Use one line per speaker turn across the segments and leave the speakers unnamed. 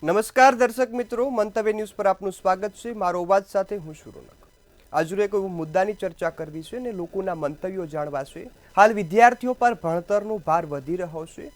નમસ્કાર દર્શક મિત્રો, મંતવ્ય ન્યૂઝ પર આપનું સ્વાગત છે। મારો અવાજ સાથે હું છું રોનક। આજનો એક મુદ્દાની ચર્ચા કરવી છે અને લોકોના મંતવ્યો જાણવા છે। હાલ વિદ્યાર્થીઓ પર ભણતરનો ભાર વધી રહ્યો છે।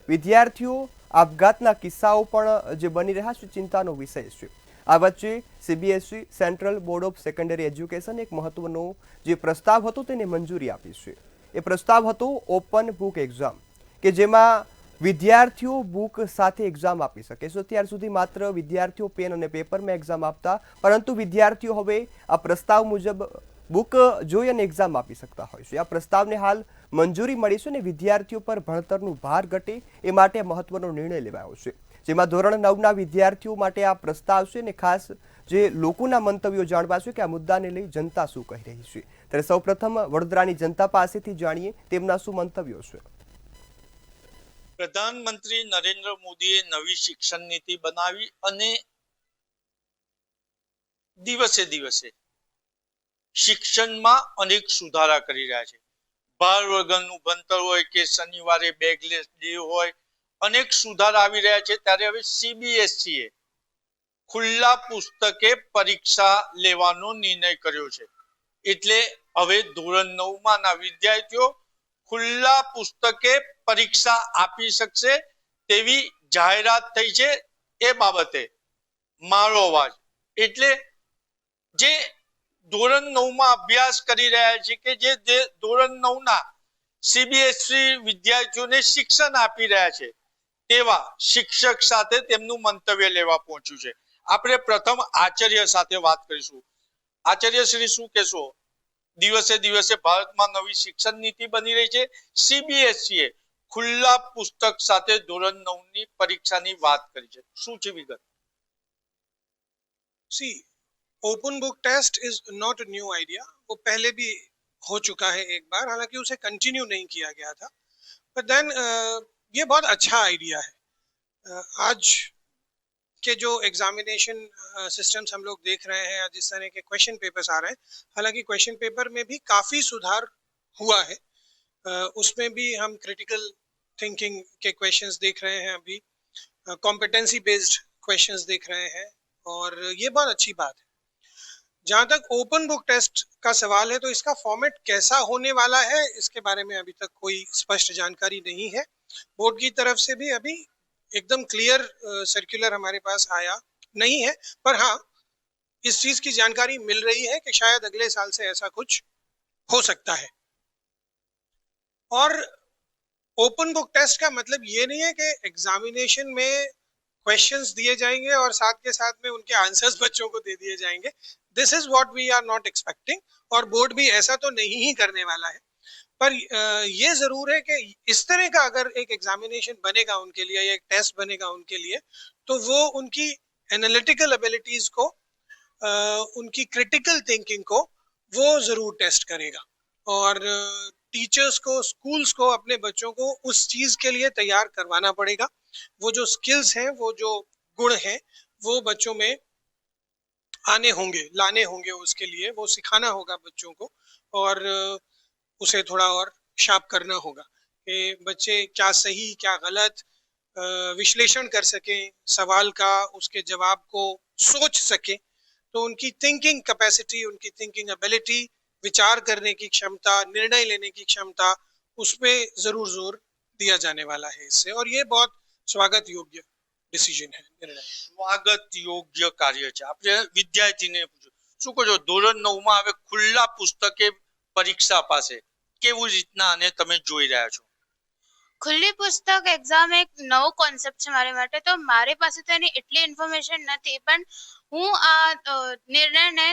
વિદ્યાર્થીઓ આપઘાતના કિસ્સાઓ પણ જે બની રહ્યા છે ચિંતાનો વિષય છે। આ વચ્ચે CBSE central board of secondary education એક મહત્વનો જે પ્રસ્તાવ હતો તેને મંજૂરી આપી છે। એ પ્રસ્તાવ હતો ઓપન બુક એક્ઝામ, કે જેમાં વિદ્યાર્થીઓ બુક સાથે એક્ઝામ આપી શકે છે। ત્યાર સુધી માત્ર વિદ્યાર્થીઓ પેન અને પેપરમાં એક્ઝામ આપતા, પરંતુ વિદ્યાર્થીઓ હવે આ પ્રસ્તાવ મુજબ બુક જોઈ અને એક્ઝામ આપી શકતા હોય છે। આ પ્રસ્તાવને હાલ મંજૂરી મળી છે અને વિદ્યાર્થીઓ પર ભણતરનું ભાર ઘટે એ માટે મહત્વનો નિર્ણય લેવાયો છે, જેમાં ધોરણ 9ના વિદ્યાર્થીઓ માટે આ પ્રસ્તાવ છે અને ખાસ જે લોકોના મંતવ્યો જાણવા છે કે આ મુદ્દાને લઈ જનતા શું કહી રહી છે। ત્યારે સૌપ્રથમ વડોદરાની જનતા પાસેથી જાણીએ તેમના શું મંતવ્યો છે।
પ્રધાનમંત્રી નરેન્દ્ર મોદીએ નવી શિક્ષણ નીતિ બનાવી અને દિવસે દિવસે શિક્ષણમાં અનેક સુધારા કરી રહ્યા છે। ભાર વગરનું ભણતર હોય કે શનિવારે બેગલેસ ડે હોય, અનેક સુધારા આવી રહ્યા છે। ત્યારે હવે સીબીએસઈ એ ખુલ્લા પુસ્તકે પરીક્ષા લેવાનો નિર્ણય કર્યો છે। એટલે હવે ધોરણ 9માં ના વિદ્યાર્થીઓ ખુલ્લા પુસ્તકે પરીક્ષા આપી શકશે તેવી જાહેરાત થઈ છે। એ બાબતે મારો અવાજ, એટલે જે ધોરણ 9માં અભ્યાસ કરી રહ્યા છે કે જે ધોરણ 9ના સીબીએસઈ વિદ્યાર્થીઓને શિક્ષણ આપી રહ્યા છે, તેવા શિક્ષક સાથે તેમનું મંતવ્ય લેવા પહોંચ્યું છે। આપણે પ્રથમ આચાર્ય સાથે વાત કરીશું। આચાર્ય શ્રી, શું કહેશો? દિવસે દિવસે ભારતમાં નવી શિક્ષણ નીતિ બની રહી છે। સીબીએસઈ એ ખુલ્લા પુસ્તક સાથે ધોરણ 9ની પરીક્ષાની વાત કરી છે, શું છે વિગત?
See, open book test is not a new idea. वो पहले भी हो चुका है एक बार, हालांकि उसे कंटिन्यू नहीं किया गया था, बट देन ये बहुत अच्छा आइडिया है। आज के जो एग्जामिनेशन सिस्टम्स हम लोग देख रहे हैं, जिस तरह के क्वेश्चन पेपर्स आ रहे हैं, हालांकि क्वेश्चन पेपर में भी काफ़ी सुधार हुआ है। उसमें भी हम क्रिटिकल थिंकिंग के क्वेश्चंस देख रहे हैं, अभी कॉम्पिटेंसी बेस्ड क्वेश्चंस देख रहे हैं, और ये बहुत अच्छी बात है। जहां तक ओपन बुक टेस्ट का सवाल है, तो इसका फॉर्मेट कैसा होने वाला है, इसके बारे में अभी तक कोई स्पष्ट जानकारी नहीं है। बोर्ड की तरफ से भी अभी एकदम क्लियर सर्कुलर हमारे पास आया नहीं है, पर हाँ, इस चीज की जानकारी मिल रही है कि शायद अगले साल से ऐसा कुछ हो सकता है। और ओपन बुक टेस्ट का मतलब ये नहीं है कि एग्जामिनेशन में क्वेश्चंस दिए जाएंगे और साथ के साथ में उनके आंसर्स बच्चों को दे दिए जाएंगे। This is what we are not expecting, और बोर्ड भी ऐसा तो नहीं ही करने वाला है। पर ये जरूर है कि इस तरह का अगर एक एग्जामिनेशन बनेगा उनके लिए, या एक टेस्ट बनेगा उनके लिए, तो वो उनकी एनालिटिकल एबिलिटीज को, उनकी क्रिटिकल थिंकिंग को वो जरूर टेस्ट करेगा। और टीचर्स को, स्कूल्स को अपने बच्चों को उस चीज के लिए तैयार करवाना पड़ेगा। वो जो स्किल्स हैं, वो जो गुण हैं, वो बच्चों में आने होंगे, लाने होंगे, उसके लिए वो सिखाना होगा बच्चों को, और उसे थोड़ा और शार्प करना होगा कि बच्चे क्या सही क्या गलत विश्लेषण कर सकें सवाल का, उसके जवाब को सोच सकें। तो उनकी थिंकिंग कैपेसिटी, उनकी थिंकिंग एबिलिटी, विचार करने की क्षमता, निर्णय लेने की क्षमता, उस पर जरूर जोर दिया जाने वाला है इससे, और ये बहुत स्वागत योग्य ડિસિઝન है, निर्णय।
સ્વાગત યોગ્ય કાર્ય છે। આપણે વિદ્યાર્થીને પૂછ્યું, શું કહો છો? ધોરણ 9માં હવે ખુલ્લા પુસ્તકે પરીક્ષા અપાશે, કેવું રીતના આને તમે જોઈ રહ્યા છો?
ખુલ્લી પુસ્તક એક્ઝામ એક નવો કોન્સેપ્ટ છે મારી માટે, તો મારી પાસે તો એની એટલી ઇન્ફોર્મેશન નથી, પણ હું આ નિર્ણયને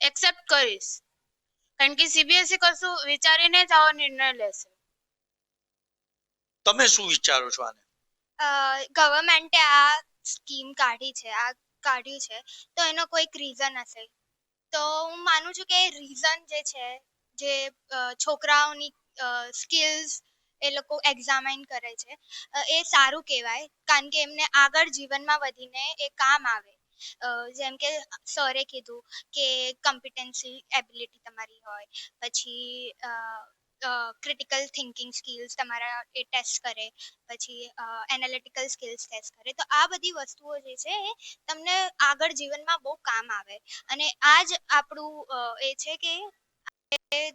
એક્સેપ્ટ કરીશ, કારણ કે સીબીએસઈ કશું વિચારીને જ આવો નિર્ણય લેશે।
તમે શું વિચારો છો આને?
ગવર્મેન્ટે આ સ્કીમ કાઢ્યું છે, તો એનો કોઈક રીઝન હશે। તો હું માનું છું કે રીઝન જે છે, જે છોકરાઓની સ્કિલ્સ એ લોકો એક્ઝામાઇન કરે છે, એ સારું કહેવાય, કારણ કે એમને આગળ જીવનમાં વધીને એ કામ આવે। જેમ કે સરે કીધું કે કોમ્પિટન્સી એબિલિટી તમારી હોય, પછી ક્રિટિકલ થિંકિંગ સ્કિલ્સ તમારા એ ટેસ્ટ કરે, પછી એનાલિટિકલ સ્કિલ્સ ટેસ્ટ કરે. તો આ બધી વસ્તુઓ જે છે એ તમને આગળ જીવનમાં બહુ કામ આવે. અને આ જ આપણું એ છે કે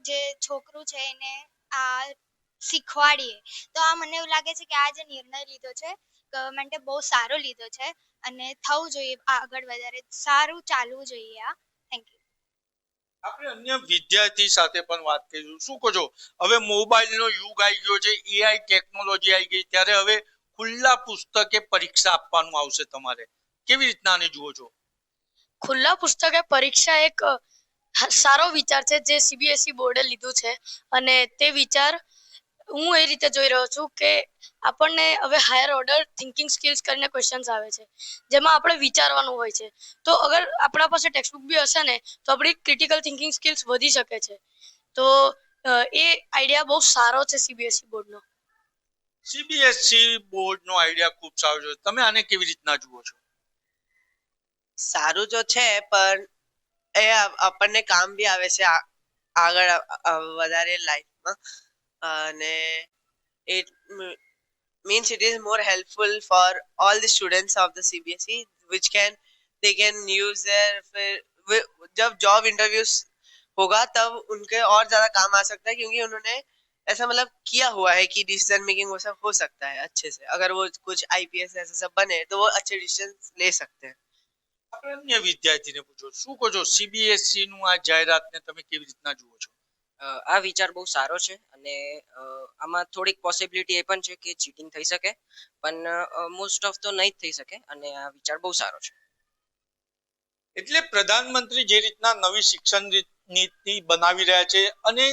જે છોકરું છે એને આ શીખવાડીએ. તો આ મને એવું લાગે છે કે આ જે નિર્ણય લીધો છે ગવર્મેન્ટે બહુ સારો લીધો છે અને થવું જોઈએ, આગળ વધારે સારું ચાલવું જોઈએ આ. Thank you.
આપણે અન્ય વિદ્યાર્થી સાથે પણ વાત કરીશું. શું કહો છો, હવે મોબાઈલનો યુગ આવી ગયો છે, એઆઈ ટેકનોલોજી આવી ગઈ, ત્યારે હવે ખુલ્લા પુસ્તકે પરીક્ષા આપવાનું આવશે તમારે. કેવી રીતના આને જુઓ છો?
ખુલ્લા પુસ્તકે પરીક્ષા એક સારો વિચાર છે જે સીબીએસઈ બોર્ડે લીધું છે. અને તે વિચાર હું એ રીતે જોઈ રહ્યો છું કે આપણને હવે હાયર ઓર્ડર થિંકિંગ સ્કિલ્સ કરીને ક્વેશ્ચન્સ આવે છે જેમાં આપણે વિચારવાનું હોય છે. તો અગર આપણા પાસે ટેક્સ્ટ બુક બી હશે ને તો આપણી ક્રિટિકલ થિંકિંગ સ્કિલ્સ વધી શકે છે. તો એ આઈડિયા બહુ સારો છે સીબીએસઈ બોર્ડનો.
સીબીએસઈ બોર્ડનો આઈડિયા ખૂબ સારો છે. તમે આને કેવી રીતના જુઓ છો?
સારું તો છે, પણ એ આપણને કામ બી આવે છે આગળ વધારે લાઈફમાં. અને it means it is more helpful for all the students of the CBSE which they can use their जब जॉब इंटरव्यूज होगा तब उनके और ज्यादा काम आ सकता है, क्योंकि उन्होंने ऐसा मतलब किया हुआ है कि डिसीजन मेकिंग वो सब हो सकता है अच्छे से. अगर वो कुछ आईपीएस ऐसा सब बने तो वो अच्छे डिसीजन ले सकते हैं.
આપણે અન્ય વિદ્યાર્થીને પૂછો, શું કહો છો, સીબીએસઈ નું આ જાહેરાતને તમે કેવી રીતના જુઓ છો?
આ વિચાર બહુ સારો છે અને આમાં થોડીક પોસિબિલિટી એ પણ છે કે ચીટિંગ થઈ શકે, પણ મોસ્ટ ઓફ તો નહીં જ થઈ શકે. અને આ વિચાર બહુ સારો છે.
એટલે પ્રધાનમંત્રી જે રીતના નવી શિક્ષણ નીતિ બનાવી રહ્યા છે અને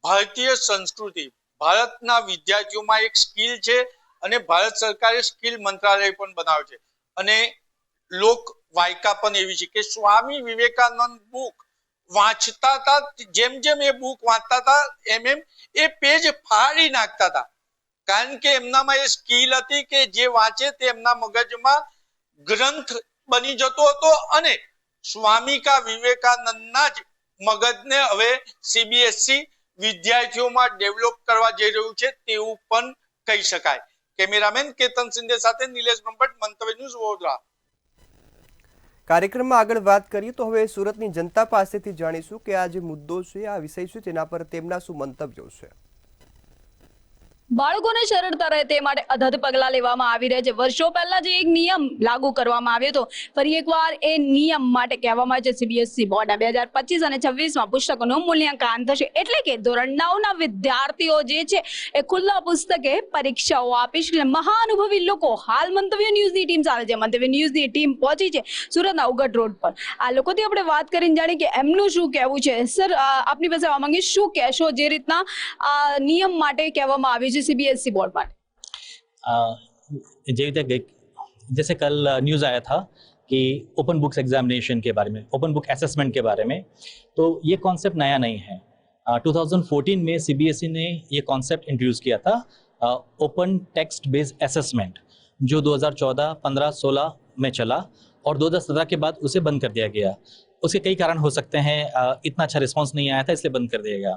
ભારતીય સંસ્કૃતિ, ભારતના વિદ્યાર્થીઓમાં એક સ્કિલ છે અને ભારત સરકારે સ્કિલ મંત્રાલય પણ બનાવ્યો છે. અને લોક વાયકા પણ એવી છે કે સ્વામી વિવેકાનંદ બુક વાંચતા હતા, જેમ જેમ એ બુક વાંચતા હતા એમ એમ એ પેજ ફાડી નાખતા હતા, કારણ કે એમનામાં એ સ્કિલ હતી કે જે વાંચે તે એમના મગજમાં ગ્રંથ બની જતો હતો. અને સ્વામિકા વિવેકાનંદના જ મગજને હવે સીબીએસઈ વિદ્યાર્થીઓમાં ડેવલપ કરવા જઈ રહ્યું છે તેવું પણ કહી શકાય. કેમેરામેન કેતન સિંધે સાથે નિલેશ બ્રહ્મભટ્ટ, મંતવ્ય ન્યૂઝ, વડોદરા.
કાર્યક્રમમાં આગળ વાત કરીએ તો હવે સુરતની જનતા પાસેથી જાણીશું કે આ જે મુદ્દો છે, આ વિષય છે, તેના પર તેમના શું મંતવ્યો છે.
બાળકોને સરળતા રહે તે માટે અધધ પગલાં લેવામાં આવી રહ્યા છે. વર્ષો પહેલા જે એક નિયમ લાગુ કરવામાં આવ્યો હતો, ફરી એકવાર એ નિયમ માટે કહેવામાં આવે છે સીબીએસઈ બોર્ડના 2025 અને 26માં પુસ્તકોનું મૂલ્યાંકન થશે. એટલે કે ધોરણ 9ના વિદ્યાર્થીઓ જે છે એ ખુલ્લા પુસ્તકે પરીક્ષાઓ આપીશ. મહાનુભવી લોકો હાલ મંતવ્ય ન્યૂઝની ટીમ સાથે છે. મંતવ્ય ન્યૂઝની ટીમ પહોંચી છે સુરતના ઉગટ રોડ પર. આ લોકોથી આપણે વાત કરીને જાણીએ કે એમનું શું કહેવું છે. સર, આપની પાસે આવવા માંગીશ, શું કહેશો જે રીતના આ નિયમ માટે કહેવામાં આવ્યું છે सीबीएसई बोर्ड पर?
जैसे कल न्यूज़ आया था कि ओपन बुक्स एग्जामिनेशन के बारे में, ओपन बुक असेसमेंट के बारे में, तो ये कॉन्सेप्ट नया नहीं है. 2014 में सीबीएसई ने ये कॉन्सेप्ट इंट्रोड्यूस किया था, ओपन टेक्स्ट बेस्ड असेसमेंट, जो 2014, 15, 16 में चला और 2017 के बाद उसे बंद कर दिया गया. उसके कई कारण हो सकते हैं, इतना अच्छा रिस्पॉन्स नहीं आया था इसलिए बंद कर दिया गया.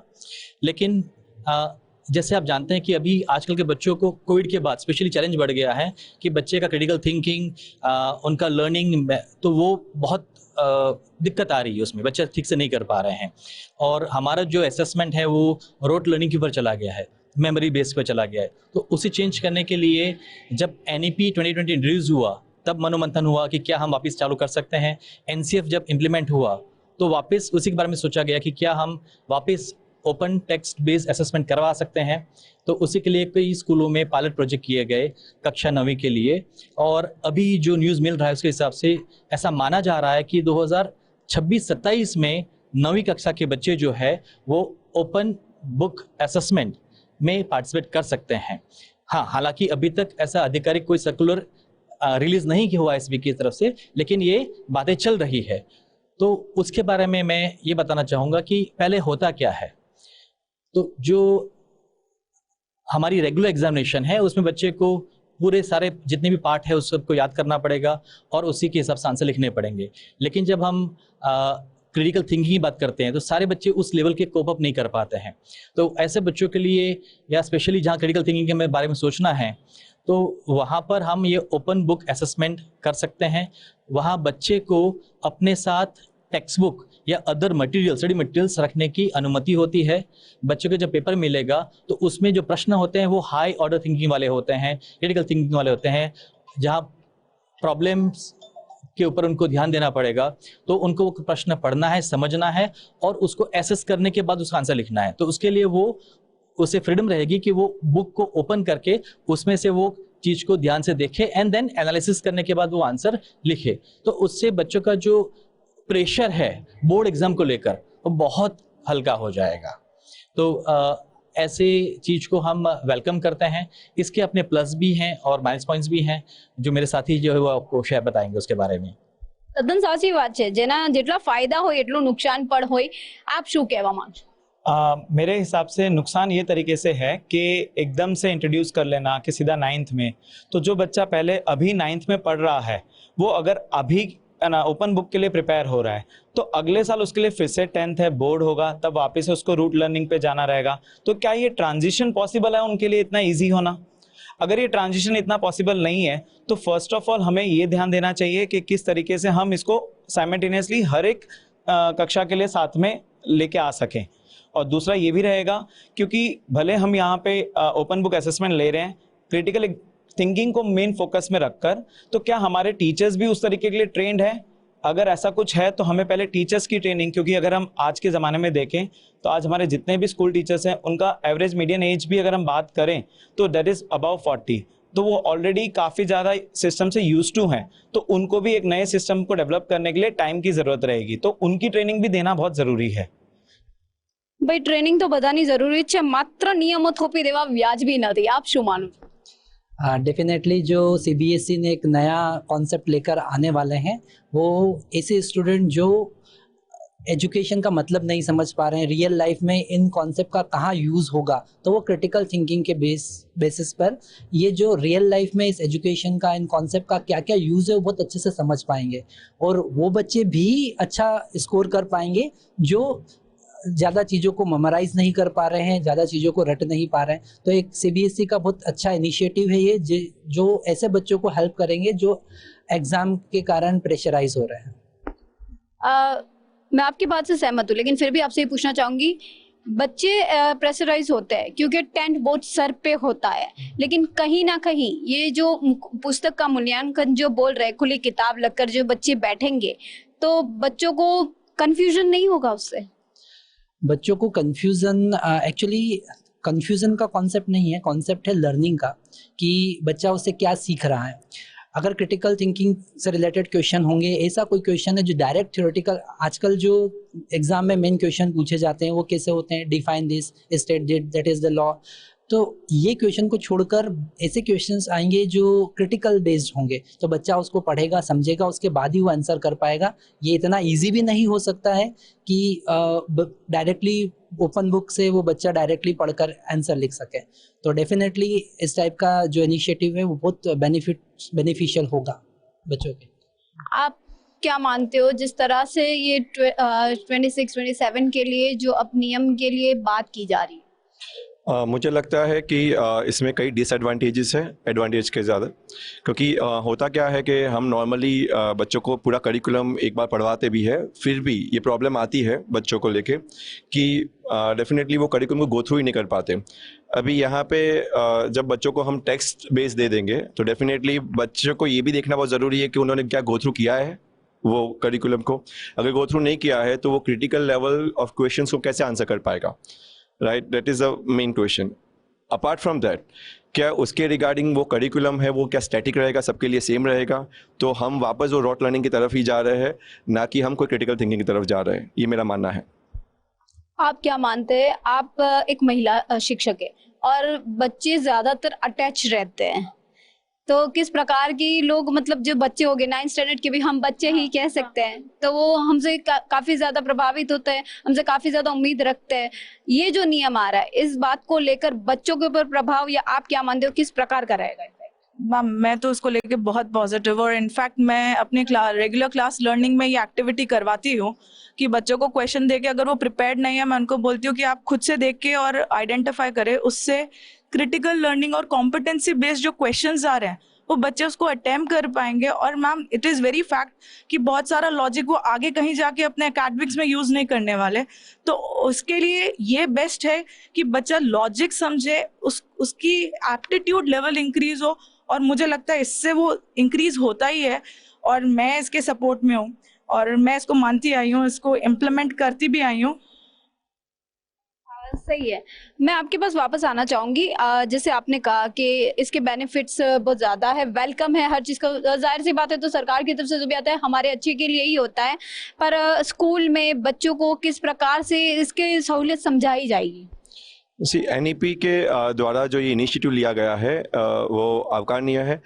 लेकिन जैसे आप जानते हैं कि अभी आजकल के बच्चों को कोविड के बाद स्पेशली चैलेंज बढ़ गया है कि बच्चे का क्रिटिकल थिंकिंग, उनका लर्निंग, तो वो बहुत दिक्कत आ रही है उसमें, बच्चे ठीक से नहीं कर पा रहे हैं. और हमारा जो असेसमेंट है वो रोट लर्निंग के ऊपर चला गया है, मेमोरी बेस पर चला गया है. तो उसे चेंज करने के लिए जब NEP 2020 इंट्रोड्यूस हुआ तब मनोमंथन हुआ कि क्या हम वापस चालू कर सकते हैं. NCF जब इम्प्लीमेंट हुआ तो वापस उसी के बारे में सोचा गया कि क्या हम वापस ओपन टेक्स्ट बेस्ड असेसमेंट करवा सकते हैं. तो उसी के लिए कई स्कूलों में पायलट प्रोजेक्ट किए गए कक्षा 9वीं के लिए. और अभी जो न्यूज़ मिल रहा है उसके हिसाब से ऐसा माना जा रहा है कि 2026-27 में 9वीं कक्षा के बच्चे जो है वो ओपन बुक असेसमेंट में पार्टिसिपेट कर सकते हैं. हाँ, हालांकि अभी तक ऐसा आधिकारिक कोई सर्कुलर रिलीज नहीं हुआ एसबी की तरफ से, लेकिन ये बातें चल रही है. तो उसके बारे में मैं ये बताना चाहूँगा कि पहले होता क्या है. तो जो हमारी रेगुलर एग्जामिनेशन है उसमें बच्चे को पूरे सारे जितने भी पार्ट है उस सबको याद करना पड़ेगा और उसी के हिसाब से आंसर लिखने पड़ेंगे. लेकिन जब हम क्रिटिकल थिंकिंग की बात करते हैं तो सारे बच्चे उस लेवल के कोप अप नहीं कर पाते हैं। तो ऐसे बच्चों के लिए या स्पेशली जहाँ क्रिटिकल थिंकिंग के बारे में सोचना है तो वहाँ पर हम ये ओपन बुक असेसमेंट कर सकते हैं। वहाँ बच्चे को अपने साथ टेक्स्ट बुक या अदर मटेरियल स्टडी मटेरियल्स रखने की अनुमति होती है। बच्चों को जब पेपर मिलेगा तो उसमें जो प्रश्न होते हैं वो हाई ऑर्डर थिंकिंग वाले होते हैं, क्रिटिकल थिंकिंग वाले होते हैं, जहाँ प्रॉब्लम्स के ऊपर उनको ध्यान देना पड़ेगा। तो उनको वो प्रश्न पढ़ना है, समझना है और उसको एसेस करने के बाद उसका आंसर लिखना है। तो उसके लिए वो उसे फ्रीडम रहेगी कि वो बुक को ओपन करके उसमें से वो चीज को ध्यान से देखे एंड देन एनालिसिस करने के बाद वो आंसर लिखे। तो उससे बच्चों का जो प्रेशर है बोर्ड एग्जाम को लेकर वो बहुत हल्का हो जाएगा। तो ऐसे चीज को हम वेलकम करते हैं। इसके अपने प्लस भी हैं और माइनस पॉइंट्स भी हैं जो मेरे साथी जो है वो आपको शेयर बताएंगे उसके बारे में।
તદ્દન સાચી વાત છે, જેના જેટલા ફાયદા હોય એટલું નુકસાન પણ હોય। આપ શું કહેવા માંગશો?
मेरे हिसाब से नुकसान ये तरीके से है कि एकदम से इंट्रोड्यूस कर लेना कि सीधा 9th में, तो जो बच्चा पहले अभी 9th में पढ़ रहा है वो अगर अभी ना ओपन बुक के लिए प्रिपेयर हो रहा है तो अगले साल उसके लिए फिर से 10th है, बोर्ड होगा, तब वापस उसको रूट लर्निंग पे जाना रहेगा। तो क्या ये ट्रांजिशन पॉसिबल है उनके लिए इतना ईजी होना? अगर ये ट्रांजिशन इतना पॉसिबल नहीं है तो फर्स्ट ऑफ ऑल हमें ये ध्यान देना चाहिए कि किस तरीके से हम इसको साइमल्टेनियसली हर एक कक्षा के लिए साथ में लेके आ सकें। और दूसरा ये भी रहेगा क्योंकि भले हम यहाँ पे ओपन बुक असेसमेंट ले रहे हैं क्रिटिकल थिंकिंग को मेन फोकस में रखकर, तो क्या हमारे टीचर्स भी उस तरीके के लिए ट्रेंड है? अगर ऐसा कुछ है तो हमें पहले टीचर्स की ट्रेनिंग, क्योंकि अगर हम आज के ज़माने में देखें तो आज हमारे जितने भी स्कूल टीचर्स हैं उनका एवरेज मीडियन एज भी अगर हम बात करें तो दैट इज़ अबव 40। तो वो ऑलरेडी काफ़ी ज़्यादा सिस्टम से यूज टू हैं, तो उनको भी एक नए सिस्टम को डेवलप करने के लिए टाइम की ज़रूरत रहेगी। तो उनकी ट्रेनिंग भी देना बहुत ज़रूरी है।
ભાઈ ટ્રેનિંગ તો બધાની જરૂરી છે, માત્ર નિયમો થોપી દેવા વ્યાજબી નથી। આપ શું માનો છો?
डेफिनेटली जो सीबीएसई ने एक नया कॉन्सेप्ट लेकर आने वाले हैं वो ऐसे स्टूडेंट जो एजुकेशन का मतलब नहीं समझ पा रहे हैं, रियल लाइफ में इन कॉन्सेप्ट का कहाँ यूज़ होगा, तो वो क्रिटिकल थिंकिंग के बेसिस पर ये जो रियल लाइफ में इस एजुकेशन का, इन कॉन्सेप्ट का क्या क्या यूज़ है वो बहुत अच्छे से समझ पाएंगे। और वो बच्चे भी अच्छा स्कोर कर पाएंगे जो ज़्यादा चीज़ों को मेमोराइज नहीं कर पा रहे हैं, ज़्यादा चीज़ों को रट नहीं पा रहे हैं। तो एक सीबीएसई का बहुत अच्छा इनिशिएटिव है ये, जो ऐसे बच्चों को हेल्प करेंगे जो एग्ज़ाम के कारण प्रेशराइज हो रहे हैं।
मैं आपकी बात से सहमत हूँ, लेकिन फिर भी आपसे ये पूछना चाहूँगी, बच्चे प्रेशराइज होते हैं क्योंकि 10th बोर्ड सर पे होता है, लेकिन कहीं ना कहीं ये जो पुस्तक का मूल्यांकन जो बोल रहे हैं, खुली किताब लगकर जो बच्चे बैठेंगे तो बच्चों को कन्फ्यूजन नहीं होगा उससे?
बच्चों को कन्फ्यूज़न, एक्चुअली कन्फ्यूज़न का कॉन्सेप्ट नहीं है, कॉन्सेप्ट है लर्निंग का, कि बच्चा उससे क्या सीख रहा है। अगर क्रिटिकल थिंकिंग से रिलेटेड क्वेश्चन होंगे, ऐसा कोई क्वेश्चन है जो डायरेक्ट थ्योरेटिकल, आजकल जो एग्जाम में मेन क्वेश्चन पूछे जाते हैं वो कैसे होते हैं, define this, state that is the law. तो ये क्वेश्चन को छोड़कर ऐसे क्वेश्चंस आएंगे जो क्रिटिकल बेस्ड होंगे, तो बच्चा उसको पढ़ेगा, समझेगा, उसके बाद ही वो आंसर कर पाएगा। ये इतना इजी भी नहीं हो सकता है कि डायरेक्टली ओपन बुक से वो बच्चा डायरेक्टली पढ़कर आंसर लिख सके। तो डेफिनेटली इस टाइप का जो इनिशिएटिव है वो बहुत बेनिफिशियल होगा बच्चों के।
आप क्या मानते हो, जिस तरह से ये 26-27 के लिए जो अब नियम के लिए बात की जा रही है?
मुझे लगता है कि इसमें कई डिसएडवांटेजेस हैं एडवांटेज के ज़्यादा, क्योंकि होता क्या है कि हम नॉर्मली बच्चों को पूरा करिकुलम एक बार पढ़वाते भी है, फिर भी ये प्रॉब्लम आती है बच्चों को लेके कि डेफिनेटली वो करिकुलम को गो थ्रू ही नहीं कर पाते। अभी यहाँ पे जब बच्चों को हम टेक्स्ट बेस दे देंगे तो डेफिनेटली बच्चों को ये भी देखना बहुत ज़रूरी है कि उन्होंने क्या गो थ्रू किया है वो करिकुलम को। अगर गो थ्रू नहीं किया है तो वो क्रिटिकल लेवल ऑफ क्वेश्चंस को कैसे आंसर कर पाएगा, right? That is the main question. Apart from that, क्या उसके रिगार्डिंग वो करिकुलम है वो क्या स्टैटिक रहेगा, सबके लिए सेम रहेगा? तो हम वापस वो रॉट लर्निंग की तरफ ही जा रहे हैं, ना कि हम कोई क्रिटिकल थिंकिंग की तरफ जा रहे हैं। ये मेरा मानना है।
आप क्या मानते हैं? आप एक महिला शिक्षक है और बच्चे ज्यादातर अटैच रहते हैं, तो किस प्रकार की लोग, मतलब जो बच्चे हो गए 9th स्टैंडर्ड के भी हम बच्चे ही कह सकते हैं, तो वो हमसे काफी ज्यादा प्रभावित होते हैं, हमसे काफी ज्यादा उम्मीद रखते हैं। ये जो नियम आ रहा है इस बात को लेकर बच्चों के ऊपर प्रभाव, या आप क्या मानते हो किस प्रकार का रहेगा?
मैम मैं तो उसको लेके बहुत पॉजिटिव और इनफैक्ट मैं अपने रेगुलर क्लास लर्निंग में ये एक्टिविटी करवाती हूँ कि बच्चों को क्वेश्चन दे के अगर वो प्रिपेयर्ड नहीं है मैं उनको बोलती हूँ कि आप खुद से देख के और आइडेंटिफाई करें, उससे क्रिटिकल लर्निंग और कॉम्पिटेंसी बेस्ड जो क्वेश्चंस आ रहे हैं वो बच्चे उसको अटेम्प्ट कर पाएंगे। और ma'am it is very fact कि बहुत सारा लॉजिक वो आगे कहीं जाके अपने एकेडमिक्स में यूज़ नहीं करने वाले, तो उसके लिए ये बेस्ट है कि बच्चा लॉजिक समझे, उसकी एप्टीट्यूड लेवल इंक्रीज हो, और मुझे लगता है इससे वो इंक्रीज होता ही है और मैं इसके सपोर्ट में हूँ और मैं इसको मानती आई हूँ, इसको इम्प्लीमेंट करती भी आई हूँ।
सही है, मैं आपके पास वापस आना चाहूंगी। जैसे आपने कहा कि इसके बेनिफिट्स बहुत ज़्यादा है, वेलकम है हर चीज़ का, जाहिर सी बात है तो सरकार की तरफ से जो भी आता है हमारे अच्छे के लिए ही होता है, पर स्कूल में बच्चों को किस प्रकार से इसकी सहूलियत समझाई जाएगी?
NEP के द्वारा जो ये इनिशिएटिव लिया गया है वो आवकारणीय है,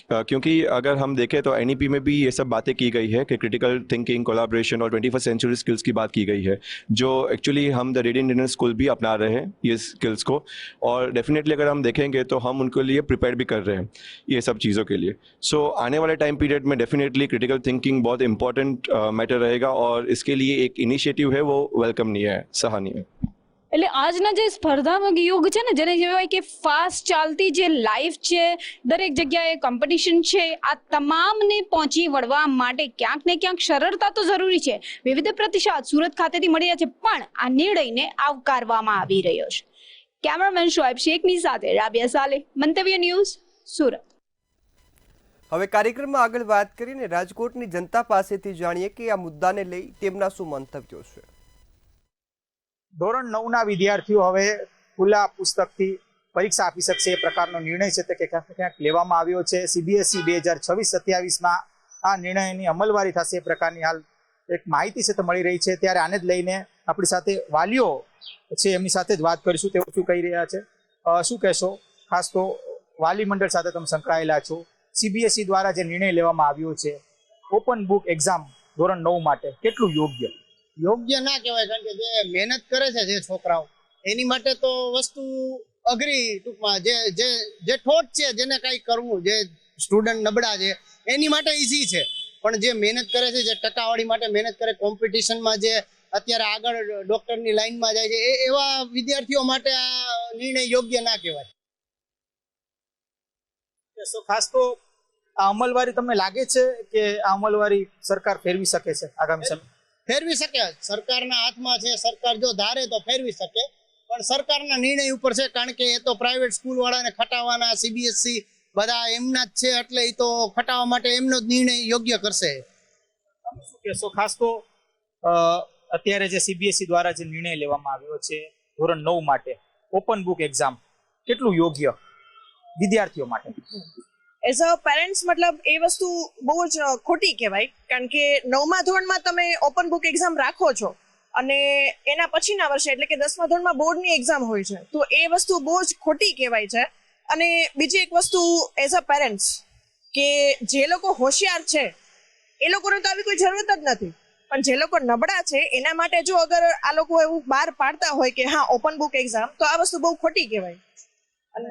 क्योंकि अगर हम देखें तो NEP में भी ये सब बातें की गई है कि क्रिटिकल थिंकिंग, कोलैबोरेशन और 21st सेंचुरी स्किल्स की बात की गई है, जो एक्चुअली हम द रेडिएंट इंडियन स्कूल भी अपना रहे हैं ये स्किल्स को, और डेफिनेटली अगर हम देखेंगे तो हम उनके लिए प्रिपेयर भी कर रहे हैं ये सब चीज़ों के लिए। सो आने वाले टाइम पीरियड में डेफिनेटली क्रिटिकल थिंकिंग बहुत इंपॉर्टेंट मैटर रहेगा और इसके लिए एक इनिशिएटिव है वो वेलकमनीय है, सराहनीय है।
એટલે આજના જે સ્પર્ધાત્મક યુગ છે ને, જેને કહેવાય કે ફાસ્ટ ચાલતી જે લાઈફ છે, દરેક જગ્યાએ કોમ્પિટિશન છે, આ તમામને પહોંચી વળવા માટે ક્યાંક ને ક્યાંક સરળતા તો જરૂરી છે। વિવિધ પ્રતિસાદ સુરત ખાતેથી મળી રહ્યા છે, પણ આ નિર્ણયને આવકારવામાં આવી રહ્યો છે। કેમેરામેન શોએબ શેખની સાથે રાબિયા સાલે, મંતવ્ય ન્યૂઝ, સુરત।
હવે કાર્યક્રમમાં આગળ વાત કરીને રાજકોટની જનતા પાસેથી જાણીએ કે આ મુદ્દાને લઈ તેમના શું મંતવ્યો છે।
ધોરણ 9ના વિદ્યાર્થીઓ હવે ખુલ્લા પુસ્તકથી પરીક્ષા આપી શકશે એ પ્રકારનો નિર્ણય છે તે ક્યાંક લેવામાં આવ્યો છે। CBSE 2026-27માં આ નિર્ણયની અમલવારી થશે એ પ્રકારની હાલ એક માહિતી છે તે મળી રહી છે। ત્યારે આને જ લઈને આપણી સાથે વાલીઓ છે એમની સાથે જ વાત કરીશું, તેઓ શું કહી રહ્યા છે, શું કહેશો? ખાસ તો વાલી મંડળ સાથે તમે સંકળાયેલા છો। CBSE દ્વારા જે નિર્ણય લેવામાં આવ્યો છે ઓપન બુક એક્ઝામ ધોરણ 9 માટે કેટલું યોગ્ય
ના કહેવાય, કારણ કે જે મહેનત કરે છે જે છોકરાઓ એની માટે તો વસ્તુ અઘરી, ટૂંકમાં જે ઠોઠ છે, જેને કંઈ કરવું, જે સ્ટુડન્ટ નબળા છે એની માટે ઈઝી છે, પણ જે મહેનત કરે છે, જે ટકાવારી માટે મહેનત કરે, કોમ્પિટિશનમાં જે અત્યારે આગળ ડોક્ટરની લાઈનમાં જાય છે એવા વિદ્યાર્થીઓ માટે આ નિર્ણય યોગ્ય ના કહેવાય।
ખાસ તો આ અમલવારી તમને લાગે છે કે આ અમલવારી સરકાર ફેરવી શકે છે આગામી સમય?
ફેરવી શકે, સરકારના હાથમાં છે, સરકાર જો ધારે તો ફેરવી શકે, પણ સરકારના નિર્ણય ઉપર છે, કારણ કે એ તો પ્રાઇવેટ સ્કૂલ વાળાને ખટાવવાના, CBSE બધા એમના જ છે, એટલે એ તો ખટાવવા માટે એમનો જ નિર્ણય યોગ્ય કરશે।
શું કહેશો? ખાસ તો અત્યારે જે CBSE દ્વારા જે નિર્ણય લેવામાં આવ્યો છે ધોરણ 9 માટે ઓપન બુક એક્ઝામ કેટલું યોગ્ય વિદ્યાર્થીઓ માટે?
એઝ અ પેરેન્ટ્સ મતલબ એ વસ્તુ બહુ જ ખોટી કહેવાય, કારણ કે 9મા ધોરણમાં તમે ઓપન બુક એક્ઝામ રાખો છો અને એના પછીના વર્ષે એટલે કે 10મા ધોરણમાં બોર્ડની એક્ઝામ હોય છે, તો એ વસ્તુ બહુ જ ખોટી કહેવાય છે। અને બીજી એક વસ્તુ એઝ અ પેરેન્ટ્સ કે જે લોકો હોશિયાર છે એ લોકોને તો આવી કોઈ જરૂરત જ નથી, પણ જે લોકો નબળા છે એના માટે જો અગર આ લોકો એવું બહાર પાડતા હોય કે હા ઓપન બુક એક્ઝામ, તો આ વસ્તુ બહુ ખોટી કહેવાય
અને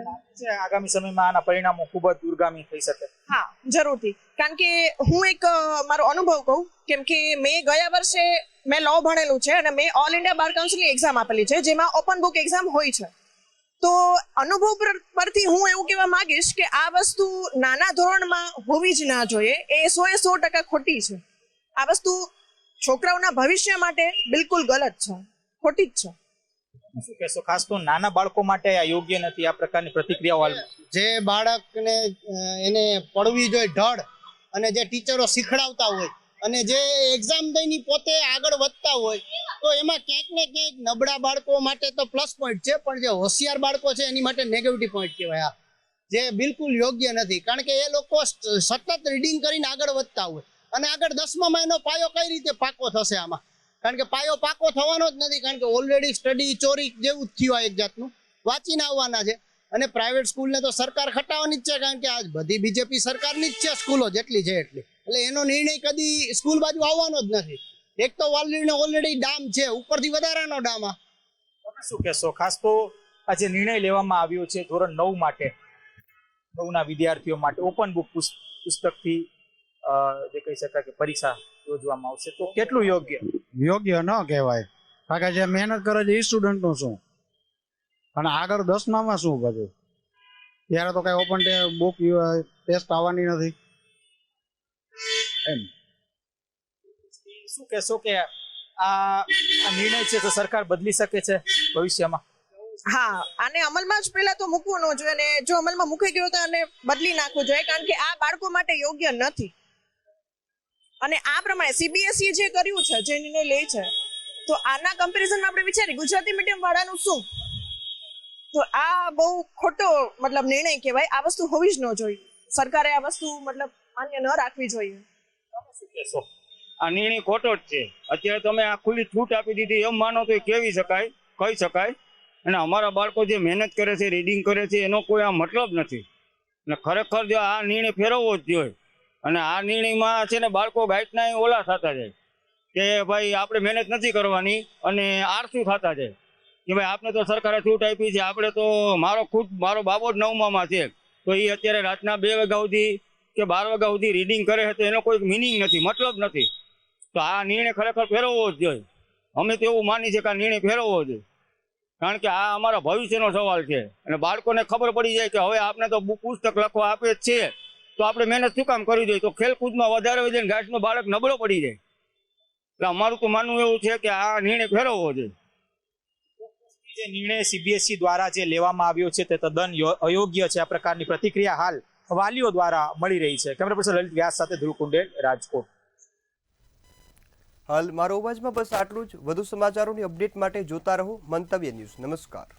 આગામી સમયમાં આના પરિણામો ખૂબ જ દૂરગામી થઈ શકે।
હા, જરૂરથી, કારણ કે હું એક મારો અનુભવ કહું, કેમ કે મેં ગયા વર્ષે મેં લો ભણેલું છે અને મેં ઓલ ઇન્ડિયા બાર કાઉન્સિલની એક્ઝામ આપેલી છે, જેમાં ઓપન બુક એક્ઝામ હોય છે। તો અનુભવ પરથી હું એવું કહેવા માંગીશ કે આ વસ્તુ નાના ધોરણમાં હોવી જ ના જોઈએ, એ 100% ખોટી છે। આ વસ્તુ છોકરાઓના ભવિષ્ય માટે બિલકુલ ગલત છે, ખોટી જ છે।
શું કહેશો? ખાસ તો નાના બાળકો માટે આ યોગ્ય નથી, આ પ્રકારની પ્રતિક્રિયાઓ
જે બાળકને એને પડવી જોઈએ ઢળ, અને જે ટીચરો શીખડાવતા હોય અને જે એક્ઝામ દઈને પોતે આગળ વધતા હોય, તો એમાં ક્યાંક ને ક્યાંક નબળા બાળકો માટે તો પ્લસ પોઈન્ટ છે, પણ જે હોશિયાર બાળકો છે એની માટે નેગેટિવ પોઈન્ટ કહેવાય, જે બિલકુલ યોગ્ય નથી, કારણ કે એ લોકો સતત રીડિંગ કરીને આગળ વધતા હોય અને આગળ 10મા એનો પાયો કઈ રીતે પાકો થશે આમાં? કારણ કે પાયો પાકો થવાનો જ નથી, કારણ કે ઓલરેડી સ્ટડી ચોરી જેવું જ થયું, એક જાતનું વાંચીને આવવાના છે। અને પ્રાઇવેટ સ્કૂલને તો સરકાર ખટાવવાની જ છે, કારણ કે આજ બધી બીજેપી સરકારની જ છે સ્કૂલો જેટલી છે એટલી, એટલે એનો નિર્ણય કદી સ્કૂલ બાજુ આવવાનો જ નથી। એક તો ઓલરેડી ડામ છે, ઉપરથી વધારાનો ડામ।
તમે શું કહેશો? ખાસ તો આ જે નિર્ણય લેવામાં આવ્યો છે ધોરણ 9 માટે નવના વિદ્યાર્થીઓ માટે ઓપન બુક પુસ્તકથી જે કહી શકાય કે પરીક્ષા યોજવામાં આવશે, તો કેટલું
યોગ્ય ન કહેવાય. કારણ કે જે મહેનત કરે છે એ સ્ટુડન્ટનું શું, અને આગળ 10માં શું બધું, ત્યારે તો કઈ ઓપન બુક ટેસ્ટ આવવાની નથી એમ.
શું કહેશો કે આ નિર્ણય છે તો સરકાર બદલી શકે છે ભવિષ્યમાં?
હા, આને અમલમાં જ પહેલા તો મૂકવું ન જોઈએ, અને જો અમલમાં મૂકી ગયો તો આને બદલી નાખવું જોઈએ, કારણ કે આ બાળકો માટે યોગ્ય નથી. અને આ પ્રમાણે સીબીએસઈ જે કર્યું છે, જે નિર્ણય લે છે, તો આના કમ્પેરિઝનમાં આપણે વિચારીએ ગુજરાતી મીડિયમ વાળાનું શું, તો આ બહુ ખોટો મતલબ નિર્ણય કહેવાય. આ વસ્તુ હોવી જ ન જોઈએ. સરકારે આ વસ્તુ મતલબ માન્ય ન રાખવી જોઈએ.
શું કહેશો?
આ નિર્ણય ખોટો જ છે. અત્યારે તમે આ ખુલ્લી છૂટ આપી દીધી એમ માનો તો કહી શકાય. અને અમારા બાળકો જે મહેનત કરે છે, રીડિંગ કરે છે, એનો કોઈ આ મતલબ નથી. અને ખરેખર જો આ નિર્ણય ફેરવવો જ જોઈએ. અને આ નિર્ણયમાં છે ને બાળકો ગાઈડના ઓલા થતા જાય કે ભાઈ આપણે મહેનત નથી કરવાની, અને આળસુ થતા જાય કે ભાઈ આપણે તો સરકારે છૂટ આપી છે, આપણે તો મારો બાબો જ 9માં છે, તો એ અત્યારે રાતના 2 વાગ્યા સુધી કે 12 વાગ્યા સુધી રીડિંગ કરે છે, તો એનો કોઈ મિનિંગ નથી, મતલબ નથી. તો આ નિર્ણય ખરેખર ફેરવવો જ જોઈએ. અમે તો એવું માની છે કે આ નિર્ણય ફેરવવો જોઈએ, કારણ કે આ અમારા ભવિષ્યનો સવાલ છે. અને બાળકોને ખબર પડી જાય કે હવે આપણે તો પુસ્તક લખવા આપે જ છે, તો આપણે મહેનત શું કામ કરવી જોઈએ? તો ખેલકૂદમાં વધારે હોય જાય, ઘાસનો બાળક નબળો પડી જાય. એટલે અમારું તો માનવું એવું છે કે આ નિર્ણય ફેરવવો જોઈએ.
જે નિર્ણય સીબીએસઈ દ્વારા જે લેવામાં આવ્યો છે તે તદ્દન અયોગ્ય છે. આ પ્રકારની પ્રતિક્રિયા હાલ વાલીઓ દ્વારા મળી રહી છે. કેમેરા પર્સન લલિત વ્યાસ સાથે ધ્રુવ કુંડેલ, રાજકોટ.
હાલ મારો અવાજમાં બસ આટલું જ. વધુ સમાચારોની અપડેટ માટે જોતા રહો મંતવ્ય ન્યૂઝ. નમસ્કાર.